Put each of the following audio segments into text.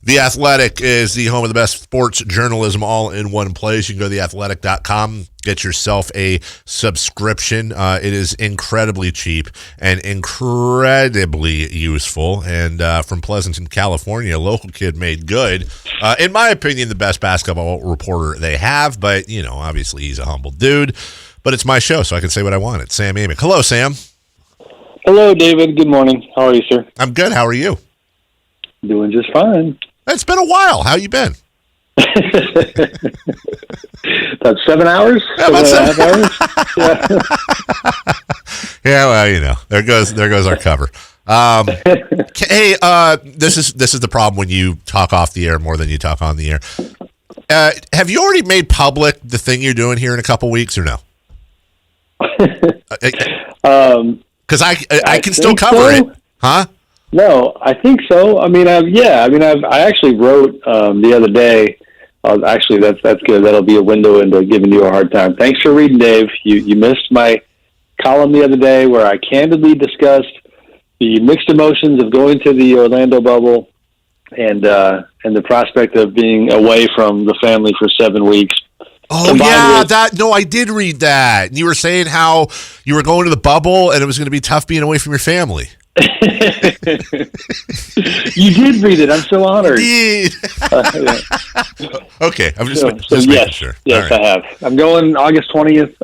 The Athletic is the home of the best sports journalism all in one place. You can go to theathletic.com, get yourself a subscription. It is incredibly cheap and incredibly useful. And from Pleasanton, California, a local kid made good. In my opinion, the best basketball reporter they have. But, obviously he's a humble dude. But it's my show, so I can say what I want. It's Sam Amick. Hello, Sam. Hello, David. Good morning. How are you, sir? I'm good. How are you? Doing just fine. It's been a while. How you been? About 7 hours? Yeah, about 7.5 hours? Yeah, well, there goes our cover. Hey, this is the problem when you talk off the air more than you talk on the air. Have you already made public the thing you're doing here in a couple weeks or no? Because I can still cover it, huh? No, I think so. I actually wrote the other day. Actually, that's good. That'll be a window into giving you a hard time. Thanks for reading, Dave. You missed my column the other day where I candidly discussed the mixed emotions of going to the Orlando bubble and the prospect of being away from the family for 7 weeks. Oh, yeah, I did read that. You were saying how you were going to the bubble and it was going to be tough being away from your family. You did read it. I'm so honored. Yeah. Okay, I'm just making sure. Yes, right. I have. I'm going August 20th,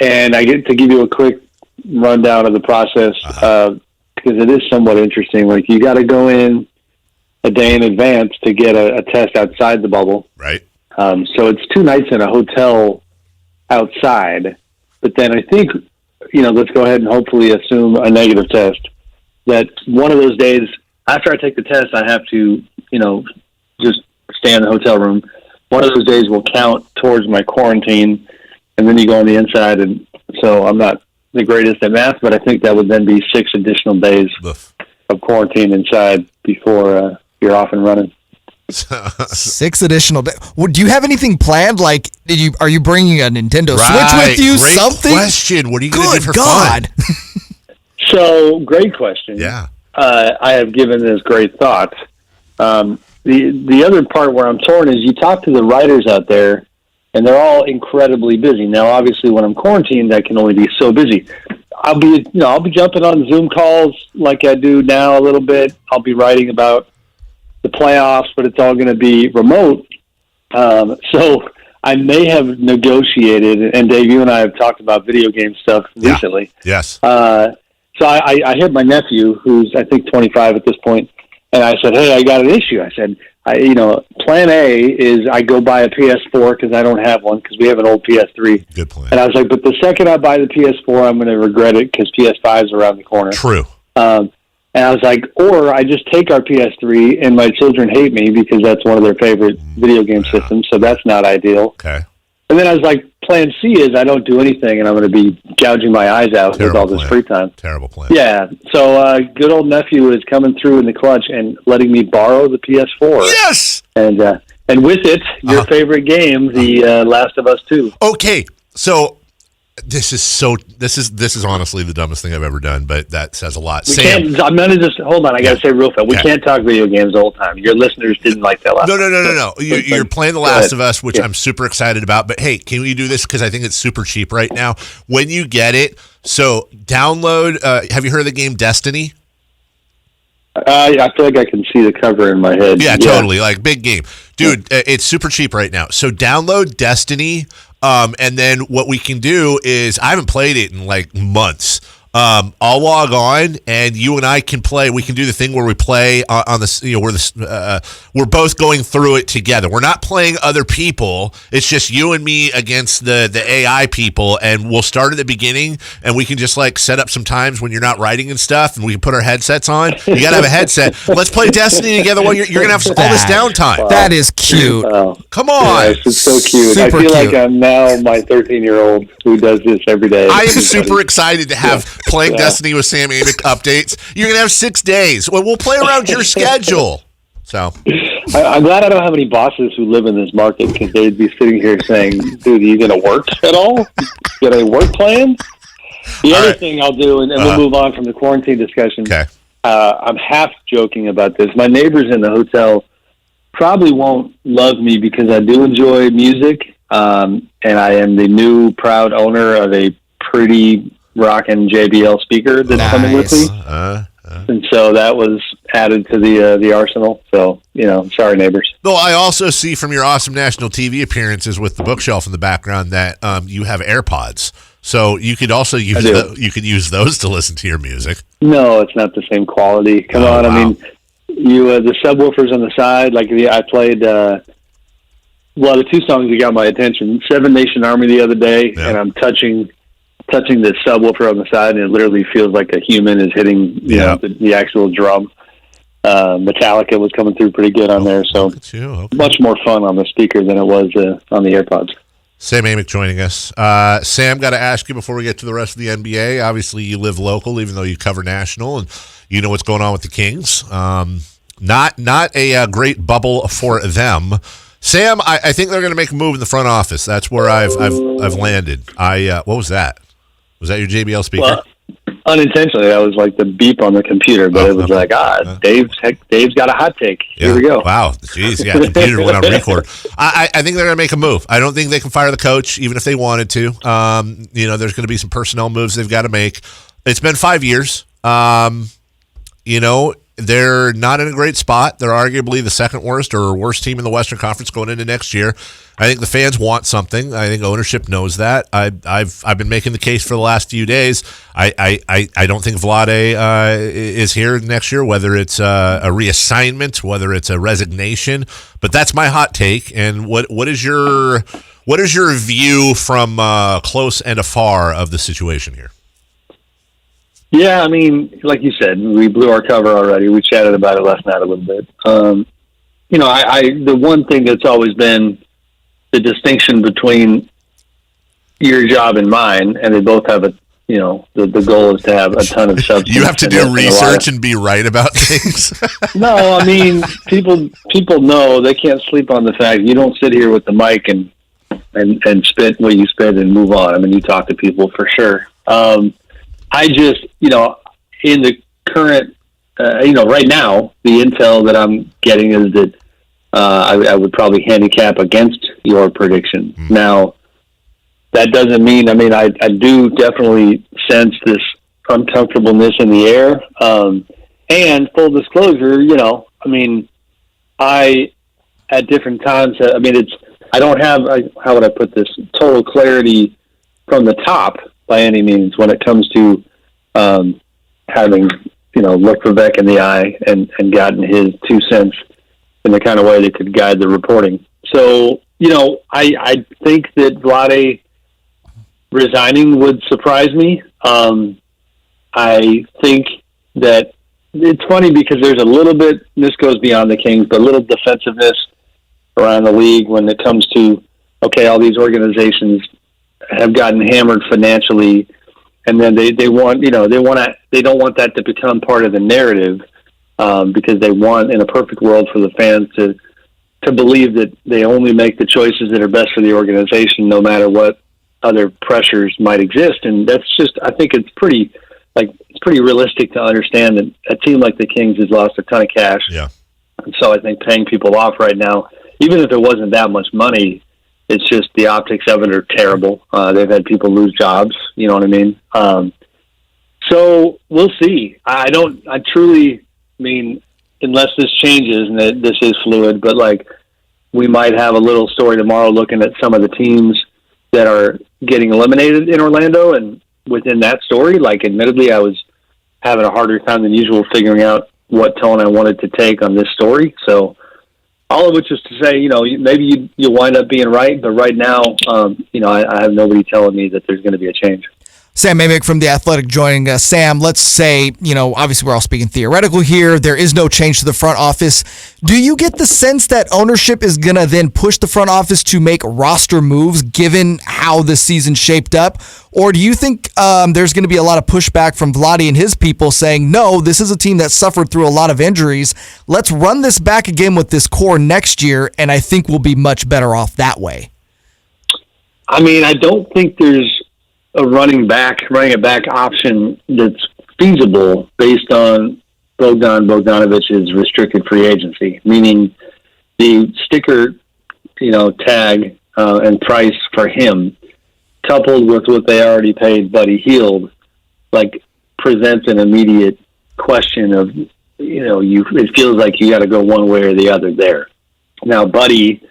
and I get to give you a quick rundown of the process because it is somewhat interesting. Like, you got to go in a day in advance to get a test outside the bubble. Right. So it's 2 nights in a hotel outside, but then I think, let's go ahead and hopefully assume a negative test. That one of those days, after I take the test, I have to, just stay in the hotel room. One of those days will count towards my quarantine, and then you go on the inside. And so I'm not the greatest at math, but I think that would then be 6 additional days of quarantine inside before you're off and running. 6 additional days. Well, do you have anything planned? Like, are you bringing a Nintendo Switch with you? Great Something? Question. What are you going to do for fun? So, great question. Yeah. I have given this great thought. The other part where I'm torn is you talk to the writers out there, and they're all incredibly busy. Now, obviously, when I'm quarantined, I can only be so busy. I'll be jumping on Zoom calls like I do now a little bit. I'll be writing about the playoffs, but it's all going to be remote. So I may have negotiated, and Dave, you and I have talked about video game stuff recently. Yes. So I hit my nephew, who's I think 25 at this point, and I said, "Hey, I got an issue." I said, plan A is I go buy a PS4 because I don't have one because we have an old PS3. Good plan. And I was like, but the second I buy the PS4, I'm going to regret it because PS5 is around the corner. True. And I was like, or I just take our PS3 and my children hate me because that's one of their favorite video game systems, so that's not ideal. Okay. And then I was like, plan C is I don't do anything and I'm going to be gouging my eyes out with all this free time. Terrible plan. Yeah. So good old nephew is coming through in the clutch and letting me borrow the PS4. Yes! And with it, your favorite game, The Last of Us 2. Okay. So this is honestly the dumbest thing I've ever done, but that says a lot. I'm going to just hold on. I got to say real fast. We can't talk video games the whole time. Your listeners didn't like that last. No. You're playing The Last of Us, which I'm super excited about. But hey, can we do this because I think it's super cheap right now? When you get it, so download. Have you heard of the game Destiny? I feel like I can see the cover in my head. Yeah, totally. Like, big game, dude. It's super cheap right now. So download Destiny. And then what we can do is, I haven't played it in like months. I'll log on and you and I can play. We can do the thing where we play on this, we're both going through it together. We're not playing other people. It's just you and me against the AI people. And we'll start at the beginning and we can just like set up some times when you're not writing and stuff and we can put our headsets on. You got to have a headset. Let's play Destiny together while you're going to have all this downtime. Wow. That is cute. Come on. Yes, it's so cute. Super I feel cute. like I'm now my 13-year-old who does this every day. I am super excited to have playing Destiny with Sam Amick updates. You're going to have 6 days. Well, we'll play around your schedule. So I'm glad I don't have any bosses who live in this market because they'd be sitting here saying, dude, are you going to work at all? You got a work plan? The other thing I'll do, and we'll move on from the quarantine discussion. Okay. I'm half joking about this. My neighbors in the hotel probably won't love me because I do enjoy music, and I am the new proud owner of a pretty rockin' JBL speaker that's coming with me. And so that was added to the arsenal. So, sorry, neighbors. Though I also see from your awesome national TV appearances with the bookshelf in the background that you have AirPods. So you could also use those to listen to your music. No, it's not the same quality. Come on, wow. I mean, the subwoofers on the side. Like I played. The two songs that got my attention: Seven Nation Army the other day, and I'm touching the subwoofer on the side, and it literally feels like a human is hitting the actual drum. Metallica was coming through pretty good on there, so much more fun on the speaker than it was on the AirPods. Sam Amick joining us. Sam, got to ask you before we get to the rest of the NBA. Obviously, you live local, even though you cover national, and you know what's going on with the Kings. Not a great bubble for them. Sam, I think they're going to make a move in the front office. That's where I've landed. What was that? Was that your JBL speaker? Well, unintentionally, that was like the beep on the computer, but it was like, Dave's got a hot take. Here we go. Wow. Jeez, yeah, computer went on record. I think they're going to make a move. I don't think they can fire the coach, even if they wanted to. There's going to be some personnel moves they've got to make. It's been 5 years. They're not in a great spot. They're arguably the second worst or worst team in the Western Conference going into next year. I think the fans want something. I think ownership knows that. I've been making the case for the last few days. I don't think Vlade is here next year, whether it's a reassignment, whether it's a resignation. But that's my hot take. And what is your view from close and afar of the situation here? Yeah, I mean, like you said, we blew our cover already. We chatted about it last night a little bit. The one thing that's always been the distinction between your job and mine, and they both have the goal is to have a ton of substance. You have to do research and be right about things. No, I mean, people know. They can't sleep on the fact you don't sit here with the mic and spit what you spit and move on. I mean, you talk to people for sure. I just, in the current, right now, the intel that I'm getting is that I would probably handicap against your prediction. Mm-hmm. Now, that doesn't mean, I do definitely sense this uncomfortableness in the air. And full disclosure, at different times, I don't have, how would I put this, total clarity from the top by any means when it comes to having, looked Vivek in the eye and gotten his 2 cents in the kind of way that could guide the reporting. So, I think that Vlade resigning would surprise me. I think that it's funny because there's a little bit, this goes beyond the Kings, but a little defensiveness around the league when it comes to, all these organizations have gotten hammered financially, and then they don't want that to become part of the narrative, because they want, in a perfect world, for the fans to believe that they only make the choices that are best for the organization, no matter what other pressures might exist. And that's just, I think it's pretty realistic to understand that a team like the Kings has lost a ton of cash. Yeah. And so I think paying people off right now, even if it wasn't that much money, it's just the optics of it are terrible. They've had people lose jobs. You know what I mean? So we'll see. I truly mean, unless this changes, and this is fluid, but we might have a little story tomorrow looking at some of the teams that are getting eliminated in Orlando. And within that story, admittedly, I was having a harder time than usual figuring out what tone I wanted to take on this story. So, all of which is to say, maybe you wind up being right, but right now, I have nobody telling me that there's going to be a change. Sam Amick from The Athletic joining us. Sam, let's say, obviously we're all speaking theoretical here. There is no change to the front office. Do you get the sense that ownership is going to then push the front office to make roster moves given how the season shaped up? Or do you think there's going to be a lot of pushback from Vlade and his people saying, no, this is a team that suffered through a lot of injuries. Let's run this back again with this core next year, and I think we'll be much better off that way? I don't think there's a running it back option that's feasible based on Bogdanovich's restricted free agency, meaning the sticker, tag and price for him, coupled with what they already paid Buddy Hield, presents an immediate question of, it feels like you got to go one way or the other there. Now, Buddy,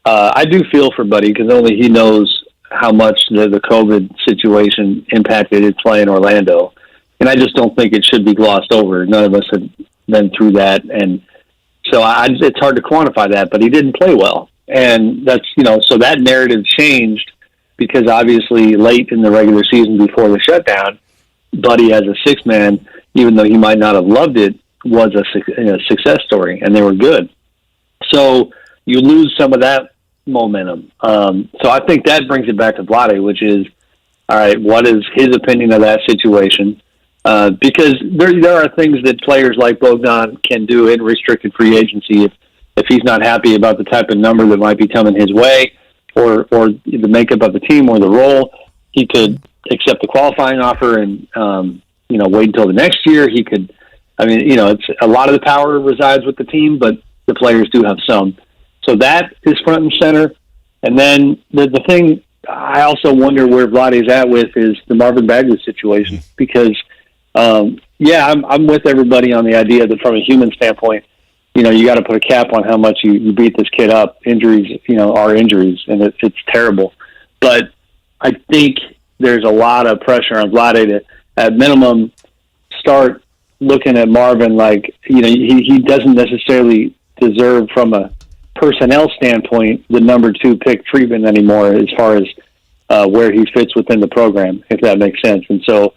I do feel for Buddy because only he knows how much the COVID situation impacted his play in Orlando. And I just don't think it should be glossed over. None of us have been through that. And so it's hard to quantify that, but he didn't play well. And that's, so that narrative changed because obviously late in the regular season before the shutdown, Buddy as a sixth man, even though he might not have loved it, was a success story, and they were good. So you lose some of that momentum. So I think that brings it back to Vlade, which is, all right, what is his opinion of that situation? Because there are things that players like Bogdan can do in restricted free agency if he's not happy about the type of number that might be coming his way or the makeup of the team or the role. He could accept the qualifying offer and, wait until the next year. He could, it's a lot of the power resides with the team, but the players do have some. So that is front and center. And then the thing I also wonder where Vlade's at with is the Marvin Bagley situation because, I'm with everybody on the idea that from a human standpoint, you got to put a cap on how much you beat this kid up. Injuries, are injuries, and it's terrible. But I think there's a lot of pressure on Vlade to, at minimum, start looking at Marvin like, he doesn't necessarily deserve from a personnel standpoint the number 2 pick treatment anymore as far as where he fits within the program, if that makes sense. And so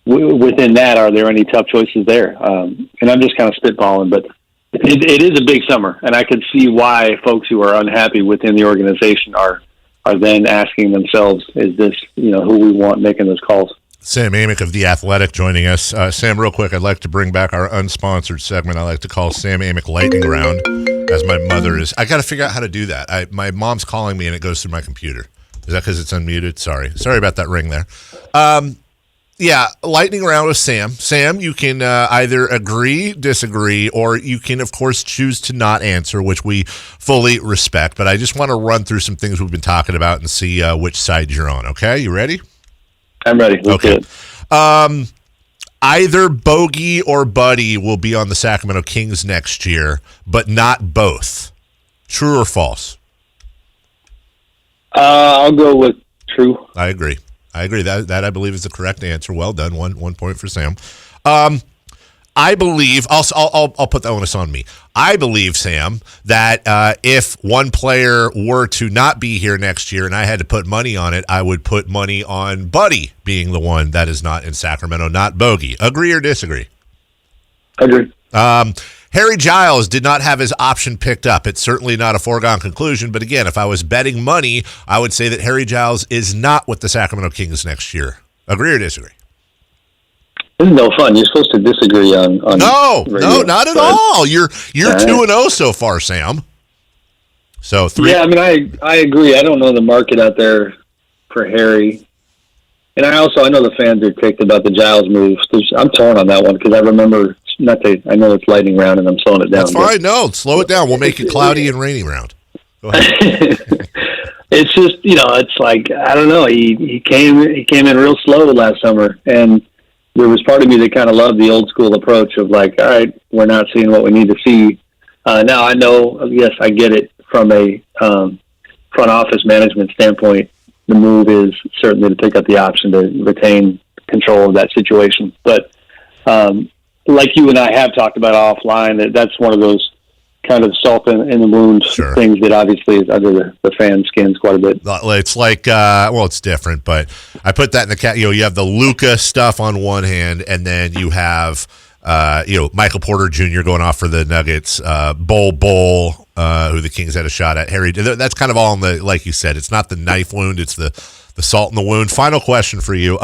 within that, are there any tough choices there? And I'm just kind of spitballing, but it is a big summer, and I could see why folks who are unhappy within the organization are then asking themselves, is this, who we want making those calls? Sam Amick of The Athletic joining us. Sam, real quick, I'd like to bring back our unsponsored segment I like to call Sam Amick Lightning Round, as my mother is. I got to figure out how to do that. My mom's calling me, and it goes through my computer. Is that because it's unmuted? Sorry about that ring there. Lightning round with Sam. Sam, you can either agree, disagree, or you can, of course, choose to not answer, which we fully respect. But I just want to run through some things we've been talking about and see which side you're on. Okay, you ready? I'm ready. Let's do it. Either Bogey or Buddy will be on the Sacramento Kings next year, but not both. True or false? I'll go with true. I agree. That I believe is the correct answer. Well done. One point for Sam. I believe I'll put the onus on me. I believe, Sam, that if one player were to not be here next year and I had to put money on it, I would put money on Buddy being the one that is not in Sacramento, not Bogey. Agree or disagree? Agree. Harry Giles did not have his option picked up. It's certainly not a foregone conclusion, but again, if I was betting money, I would say that Harry Giles is not with the Sacramento Kings next year. Agree or disagree? This is no fun. You're supposed to disagree on No, not at all. You're 2-0 so far, Sam. So 3. Yeah, I agree. I don't know the market out there for Harry. And I know the fans are ticked about the Giles move. I'm torn on that one because I remember I know it's lightning round and I'm slowing it down. That's fine. No, slow it down. We'll make it cloudy and rainy round. Go ahead. It's just, it's like, I don't know. He came in real slow last summer, and there was part of me that kind of loved the old school approach of like, all right, we're not seeing what we need to see. Now I know, yes, I get it from a front office management standpoint. The move is certainly to pick up the option to retain control of that situation. But like you and I have talked about offline, that's one of those kind of salt in the wound things that obviously is under the fan skins quite a bit. It's like, it's different, but I put that in the cat. You have the Luka stuff on one hand, and then you have, Michael Porter Jr. going off for the Nuggets, Bol, who the Kings had a shot at. Harry, that's kind of all in the, like you said, it's not the knife wound, it's the salt in the wound. Final question for you.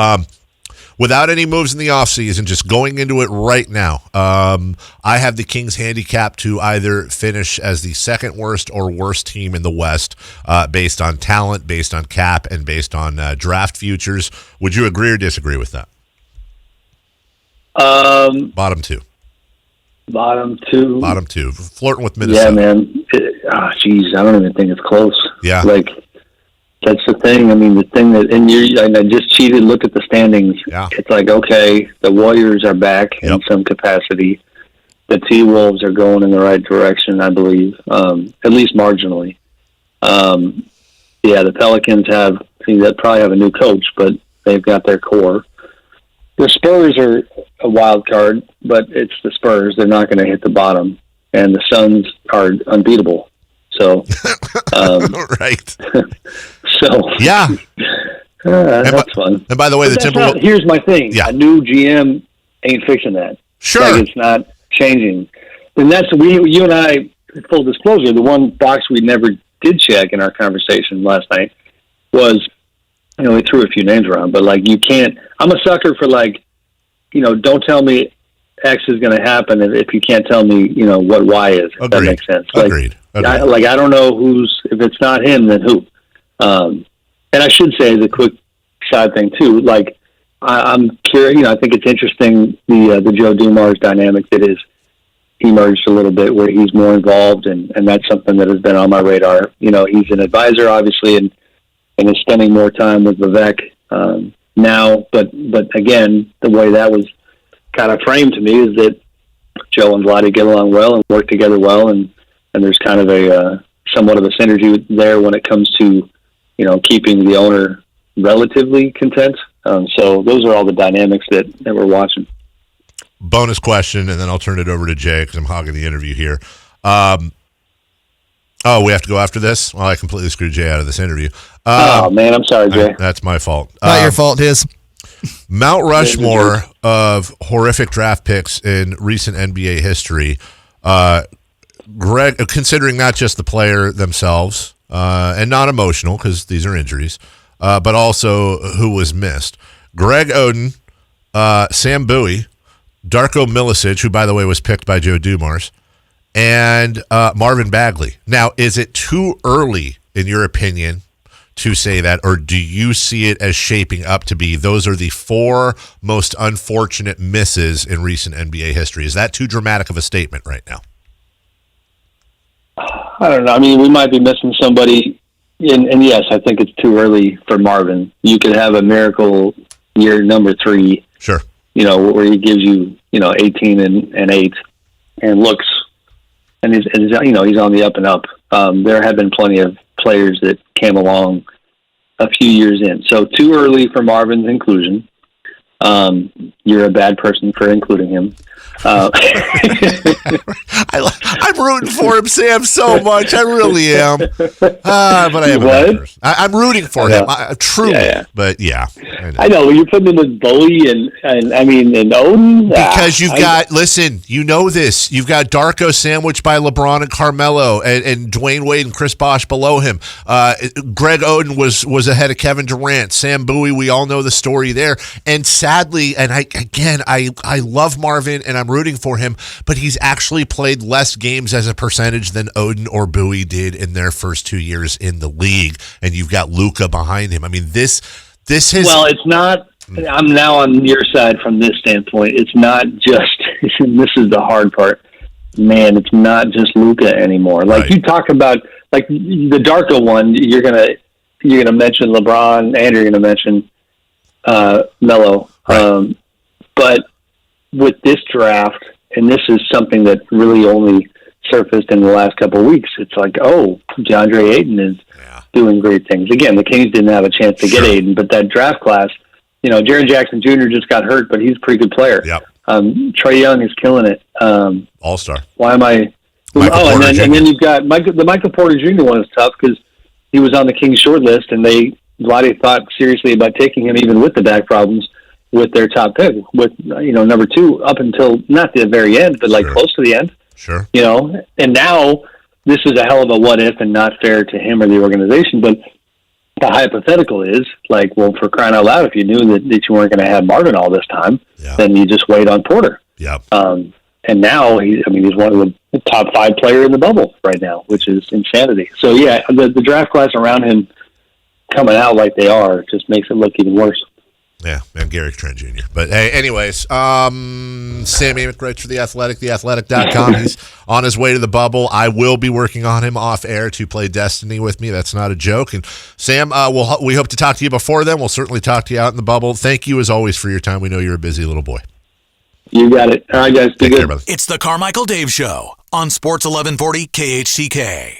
Without any moves in the offseason, just going into it right now, I have the Kings handicap to either finish as the second worst or worst team in the West based on talent, based on cap, and based on draft futures. Would you agree or disagree with that? Bottom two. Bottom two. Bottom two. Flirting with Yeah, Minnesota. man. Jeez, I don't even think it's close. Yeah. Like, that's the thing. I mean, the thing that, and I just cheated, look at the standings. Yeah. It's like, okay, the Warriors are back in some capacity. The T-Wolves are going in the right direction, I believe, at least marginally. The Pelicans they probably have a new coach, but they've got their core. The Spurs are a wild card, but it's the Spurs. They're not going to hit the bottom. And the Suns are unbeatable. So, right. So, yeah. That's fun. And by the way, the Timberwolves. Here's my thing. Yeah. A new GM ain't fixing that. Sure. Like, it's not changing. And that's, you and I, full disclosure, the one box we never did check in our conversation last night was, we threw a few names around, but like, you can't, I'm a sucker for like, don't tell me X is going to happen if you can't tell me, what Y is. If that makes sense. Like, Agreed. I don't know if it's not him, then who? And I should say the quick side thing too, like, I'm curious, I think it's interesting, the Joe Dumars dynamic that is emerged a little bit where he's more involved, and that's something that has been on my radar. He's an advisor, obviously, and is spending more time with Vivek now. But again, the way that was kind of framed to me is that Joe and Vladdy get along well and work together well, and there's kind of a somewhat of a synergy there when it comes to keeping the owner relatively content. So those are all the dynamics that we're watching. Bonus question, and then I'll turn it over to Jay because I'm hogging the interview here. We have to go after this? Well, I completely screwed Jay out of this interview. Oh, man, I'm sorry, Jay. That's my fault. Not your fault, his. Mount Rushmore of horrific draft picks in recent NBA history. Greg, considering not just the player themselves, and not emotional because these are injuries, but also who was missed. Greg Oden, Sam Bowie, Darko Milicic, who, by the way, was picked by Joe Dumars, and Marvin Bagley. Now, is it too early, in your opinion, to say that, or do you see it as shaping up to be those are the four most unfortunate misses in recent NBA history? Is that too dramatic of a statement right now? I don't know. I mean, we might be missing somebody, and yes, I think it's too early for Marvin. You could have a miracle year number 3. Sure. Where he gives you, 18 and 8 and looks, and he's on the up and up. There have been plenty of players that came along a few years in. So too early for Marvin's inclusion. You're a bad person for including him. I'm rooting for him, Sam, so much. I really am. But I am a bad person. I'm rooting for him, truly. Yeah. But yeah, I know you're putting him with Bowie and Oden because you've got. Listen, you know this. You've got Darko sandwiched by LeBron and Carmelo, and Dwayne Wade and Chris Bosh below him. Greg Oden was ahead of Kevin Durant. Sam Bowie, we all know the story there. And sadly, and I love Marvin and I'm rooting for him, but he's actually played less games as a percentage than Oden or Bowie did in their first 2 years in the league. And you've got Luka behind him. I mean, this has. Well, it's not. I'm now on your side from this standpoint. It's not just. And this is the hard part, man. It's not just Luka anymore. Like you talk about, like the Darko one. You're gonna mention LeBron and you're gonna mention Melo. Right. But with this draft, and this is something that really only surfaced in the last couple of weeks, it's like, DeAndre Ayton is doing great things. Again, the Kings didn't have a chance to get Ayton, but that draft class, Jaren Jackson Jr. just got hurt, but he's a pretty good player. Yep. Trae Young is killing it. All-star. Why am I? And then you've got the Michael Porter Jr. one is tough because he was on the Kings short list, and Vladdy thought seriously about taking him even with the back problems with their top pick, with number 2 up until not the very end, but like close to the end. Sure. And now this is a hell of a what if and not fair to him or the organization. But the hypothetical is like, well, for crying out loud, if you knew that you weren't going to have Marvin all this time, then you just wait on Porter. Yeah. And now he's one of the top 5 player in the bubble right now, which is insanity. So yeah, the draft class around him coming out like they are just makes it look even worse. Yeah, and Gary Trent Jr. But hey, anyways, Sam Amick writes for The Athletic, theathletic.com. He's on his way to the bubble. I will be working on him off air to play Destiny with me. That's not a joke. And Sam, we hope to talk to you before then. We'll certainly talk to you out in the bubble. Thank you as always for your time. We know you're a busy little boy. You got it. All right, guys. Be Take good. care, brother. It's the Carmichael Dave Show on Sports 1140 KHTK.